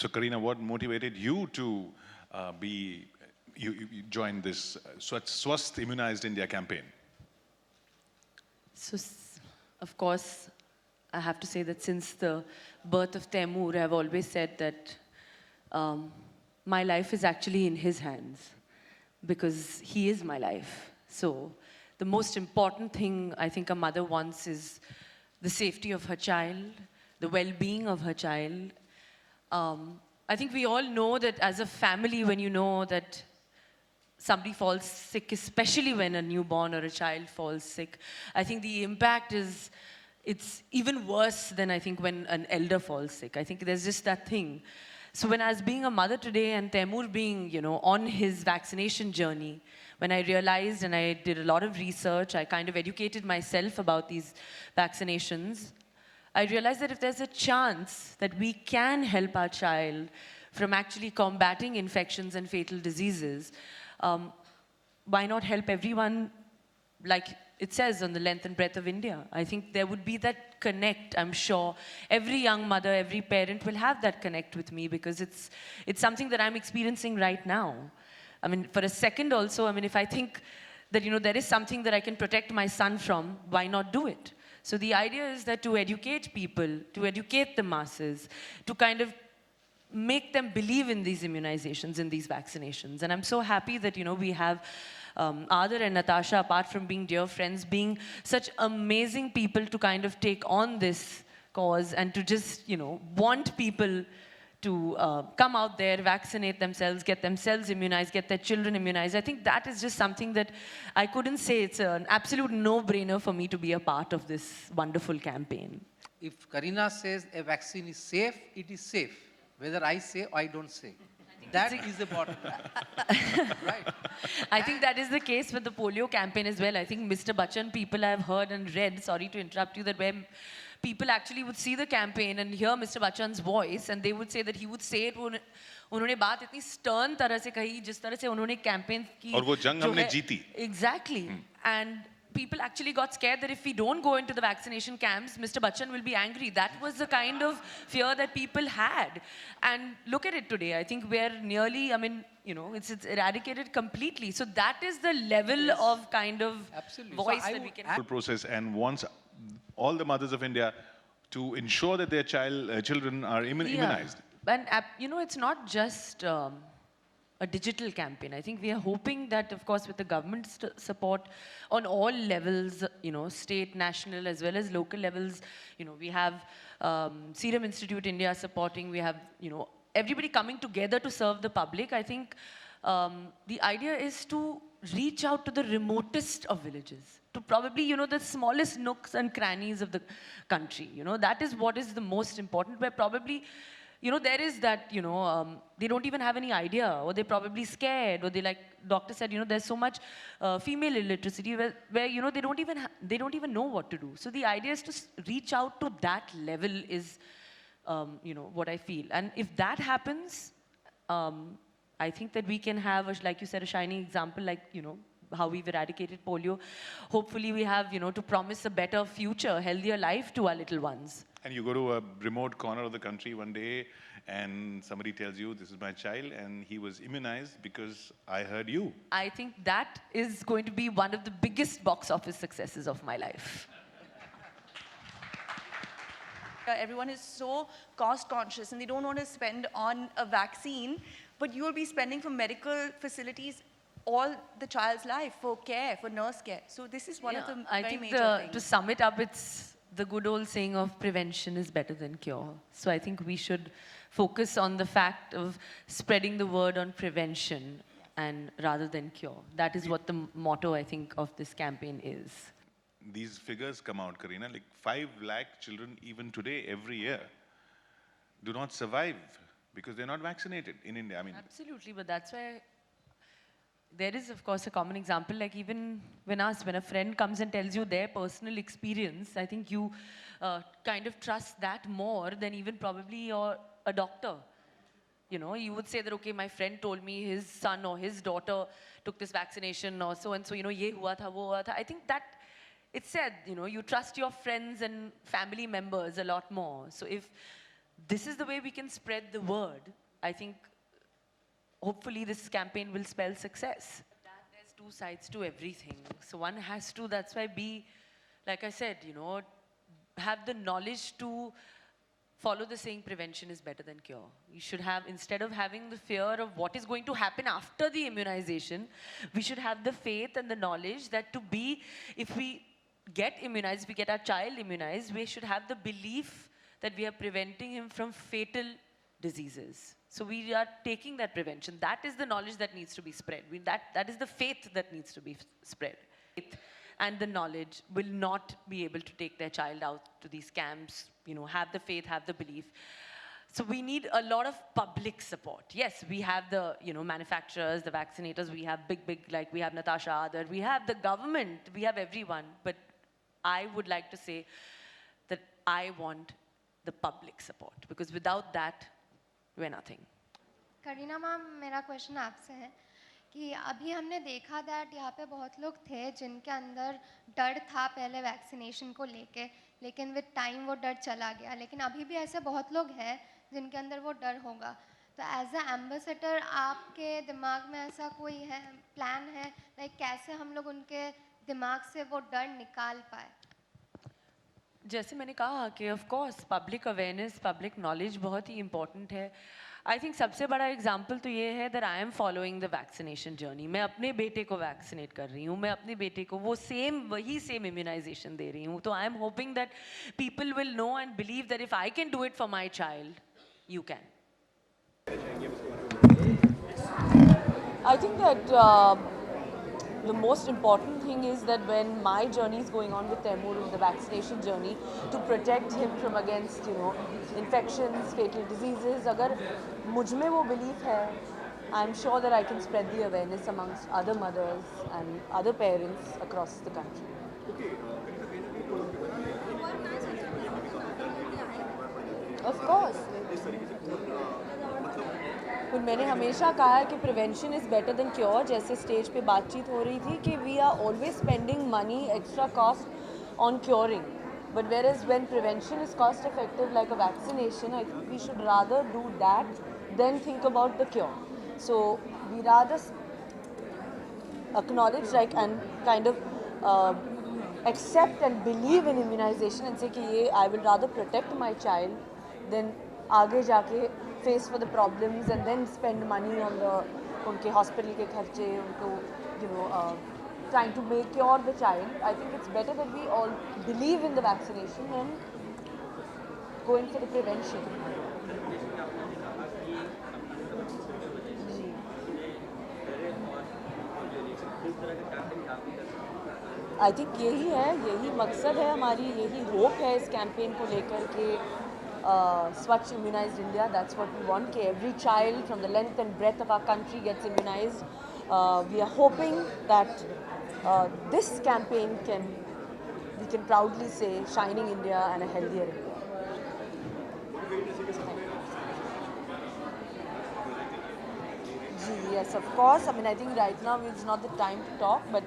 So Karina, what motivated you to you join this Swasth Immunized India campaign? So, of course, I have to say that since the birth of Taimur, I've always said that my life is actually in his hands because he is my life. So the most important thing I think a mother wants is the safety of her child, the well-being of her child. I think we all know that as a family, when you know that somebody falls sick, especially when a newborn or a child falls sick, I think the impact is, it's even worse than I think when an elder falls sick. I think there's just that thing. So when I was being a mother today and Taimur being, on his vaccination journey, when I realized and I did a lot of research, I kind of educated myself about these vaccinations, I realized that if there's a chance that we can help our child from actually combating infections and fatal diseases, why not help everyone like it says on the length and breadth of India? I think there would be that connect, I'm sure. Every young mother, every parent will have that connect with me because it's something that I'm experiencing right now. I mean, for a second also, I mean, if I think that, there is something that I can protect my son from, why not do it? So the idea is that to educate people, to educate the masses, to kind of make them believe in these immunizations, in these vaccinations. And I'm so happy that, we have Adar and Natasha, apart from being dear friends, being such amazing people to kind of take on this cause and to just, want people to come out there, vaccinate themselves, get themselves immunized, get their children immunized. I think that is just something that I couldn't say it's an absolute no-brainer for me to be a part of this wonderful campaign. If Karina says a vaccine is safe, it is safe. Whether I say or I don't say. That is the bottom line. Right. I think that is the case with the polio campaign as well. I think Mr. Bachchan, people have heard and read, sorry to interrupt you, that where people actually would see the campaign and hear Mr. Bachchan's voice and they would say that he would say it, उन्होंने बात इतनी stern तरह से कही, जिस तरह से उन्होंने campaign की और वो जंग हमने जीती. Exactly. And people actually got scared that if we don't go into the vaccination camps, Mr. Bachchan will be angry. That was the kind of fear that people had. And look at it today. I think we're nearly, I mean, it's eradicated completely. So that is the level of kind of voice that we can have. Process and wants all the mothers of India to ensure that their children are immunized. And, it's not just a digital campaign. I think we are hoping that, of course, with the government support on all levels, state, national, as well as local levels, we have Serum Institute India supporting, we have, everybody coming together to serve the public. I think the idea is to reach out to the remotest of villages, to probably, the smallest nooks and crannies of the country. That is what is the most important, where probably, there is that, they don't even have any idea, or they're probably scared, or they, like doctor said, there's so much female illiteracy where they don't even know what to do. So the idea is to reach out to that level is, what I feel. And if that happens, I think that we can have, like you said, a shining example, like, how we've eradicated polio. Hopefully we have, to promise a better future, healthier life to our little ones. And you go to a remote corner of the country one day and somebody tells you, this is my child and he was immunized because I heard you. I think that is going to be one of the biggest box office successes of my life. Everyone is so cost conscious and they don't want to spend on a vaccine, but you will be spending for medical facilities all the child's life, for care, for nurse care. So this is one of the very major things. To sum it up, it's the good old saying of prevention is better than cure. So I think we should focus on the fact of spreading the word on prevention and rather than cure. That is what the motto, I think, of this campaign is. These figures come out, Karina, like 5 lakh children even today, every year, do not survive because they're not vaccinated in India. I mean, absolutely, but that's why there is, of course, a common example, like even when a friend comes and tells you their personal experience, I think you kind of trust that more than even probably a doctor. You would say that, okay, my friend told me his son or his daughter took this vaccination or so and so, ye hua tha, wo hua tha. I think that it's said, you trust your friends and family members a lot more. So if this is the way we can spread the word. I think hopefully this campaign will spell success. That there's two sides to everything. So one has to, that's why be, like I said, you know, have the knowledge to follow the saying prevention is better than cure. You should have, instead of having the fear of what is going to happen after the immunization, we should have the faith and the knowledge that to be, if we get immunized, we get our child immunized, we should have the belief that we are preventing him from fatal diseases. So we are taking that prevention. That is the knowledge that needs to be spread. That is the faith that needs to be spread. Faith and the knowledge will not be able to take their child out to these camps, you know, have the faith, have the belief. So we need a lot of public support. Yes, we have the, you know, manufacturers, the vaccinators, we have big, like we have Natasha Adar, we have the government, we have everyone. But I would like to say that I want the public support, because without that, we're nothing. Kareena ma'am, मेरा question आपसे है कि अभी हमने देखा that यहाँ पे बहुत लोग थे जिनके अंदर डर था पहले वैक्सीनेशन को लेके, लेकिन विद टाइम वो डर चला गया. लेकिन अभी भी ऐसे बहुत लोग हैं जिनके अंदर वो डर होगा. तो एज अ एम्बेसडर आपके दिमाग में ऐसा कोई है, प्लान है, लाइक कैसे हम लोग उनके दिमाग से वो डर निकाल पाए? जैसे मैंने कहा कि of course public awareness, public knowledge बहुत ही इम्पॉर्टेंट है. आई थिंक सबसे बड़ा एग्जाम्पल तो ये है that I am following the vaccination journey. मैं अपने बेटे को वैक्सीनेट कर रही हूँ, मैं अपने बेटे को वो वही सेम इम्यूनाइजेशन दे रही हूँ. तो I am hoping that people will know and believe that if I can do it for my child, you can. I think that the most important thing is that when my journey is going on with Taimur, the vaccination journey, to protect him from against, you know, infections, fatal diseases, agar mujh mein wo belief hai, I'm sure that I can spread the awareness amongst other mothers and other parents across the country. Of course. मैंने हमेशा कहा है कि prevention is better than cure. जैसे स्टेज पे बातचीत हो रही थी कि we are always spending money, extra cost on curing, but where is when prevention is cost effective like a vaccination, I think we should rather do that than think about the cure. So we rather acknowledge like and kind of accept and believe in immunization and say कि ये I will rather protect my child than आगे जाके face for the problems and then spend money on the उनके hospital के खर्चे, उनको you know trying to make cure the child. I think it's better that we all believe in the vaccination and go in for the prevention. I think यही है, यही मकसद है हमारी, यही होप है इस कैंपेन को लेकर के Swachh immunised India. That's what we want, कि every child from the length and breadth of our country gets immunised. We are hoping that this campaign we can proudly say shining India and a healthier India. Yes, of course. I mean, I think right now is not the time to talk, but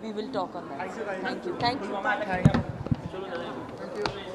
we will talk on that. Thank you. Thank you. Thank you.